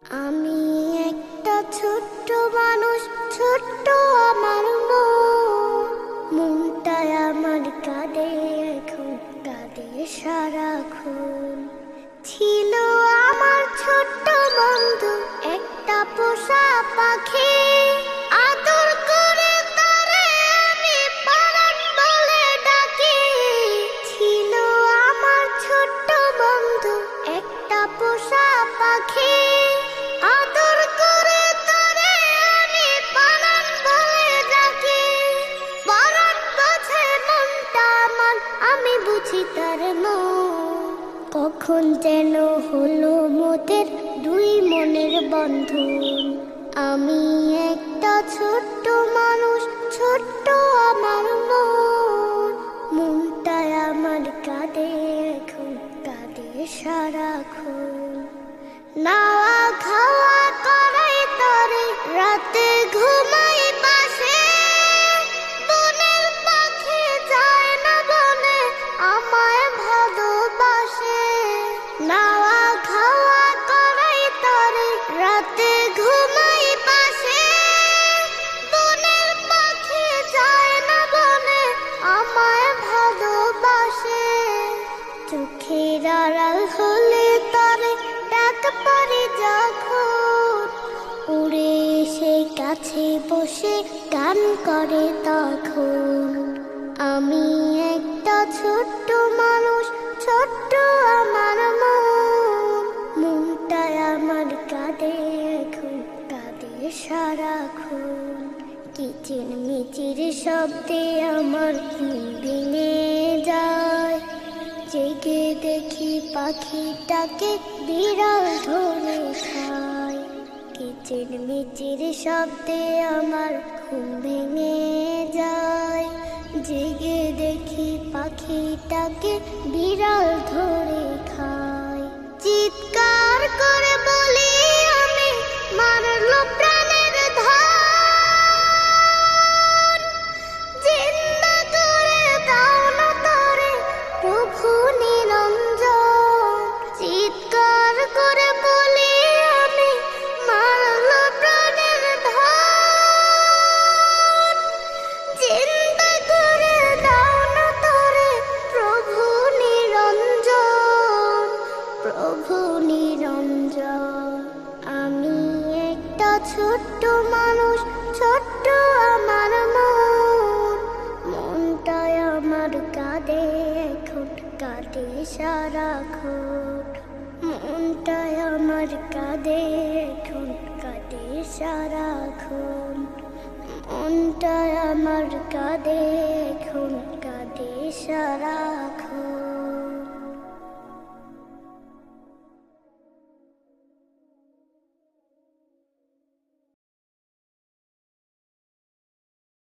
আমি একটা ছোট্ট মানুষ, ছোট্ট আমার মনটায় আমার কাঁদে, এখন কাঁদে সারাক্ষণ। ছিল আমার ছোট্ট বন্ধু, একটা পোষা পাখি, আদর করে তারে আমি পরাণ বলে ডাকি। ছিল আমার ছোট্ট বন্ধু, একটা পোষা পাখি, আদর করে তারে আমি পরাণ বলে ডাকি। পরাণ বোঝে মনটা আমার, আমি বুঝি তার মন। কখন যেন হলো মোদের দুই মনের বন্ধন। আমি একটা ছোট্ট মানুষ, ছোট্ট আমার মনটায় আমার কাঁদে, এখন কাঁদে সারাক্ষণ। নাওয়া খাওয়া করাই তরে, রাতে ঘুমাই পাশে, বনের পাখি যায় না বনে, আমায় ভালোবাসে। নাওয়া খাওয়া করাই তরে, রাতে ঘুমাই পাশে, বনের পাখি যায় না বনে, আমায় ভালোবাসে। চোখের আড়াল হলে তরে ডাক পড়ে যখন, উড়ে এসে কাছে বসে গান করে তখন। আমি একটা ছোট্ট মানুষ, ছোট্ট আমার মনটায় আমার কাঁদে, এখন কাঁদে সারাক্ষণ। কিচির মিচির শব্দে আমার ঘুম ভেঙে যায়, জেগে দেখি পাখিটাকে বিড়াল ধরে খায়। কিচির মিচির শব্দে আমার ঘুম ভেঙে যায়, জেগে দেখি পাখিটাকে বিড়াল ধরে খায়। চিৎকার করে বলি আমি, মারলো প্রাণের ধন, জিন্দা করে দাও না তরে প্রভু নিরঞ্জন। চিৎকার করে বলি আমি, মারলো প্রাণের ধন, জিন্দা করে দাও না তরে প্রভু নিরঞ্জন, প্রভু নিরঞ্জন। আমি একটা ছোট্ট মানুষ, ছোট্ট আমার মনটায় আমার কাঁদে, এখন কাঁদে সারাক্ষণ। মনটায় আমার কাঁদে, এখন কাঁদে সারাক্ষণ। মনটায় আমার কাঁদে, এখন কাঁদে সারাক্ষণ।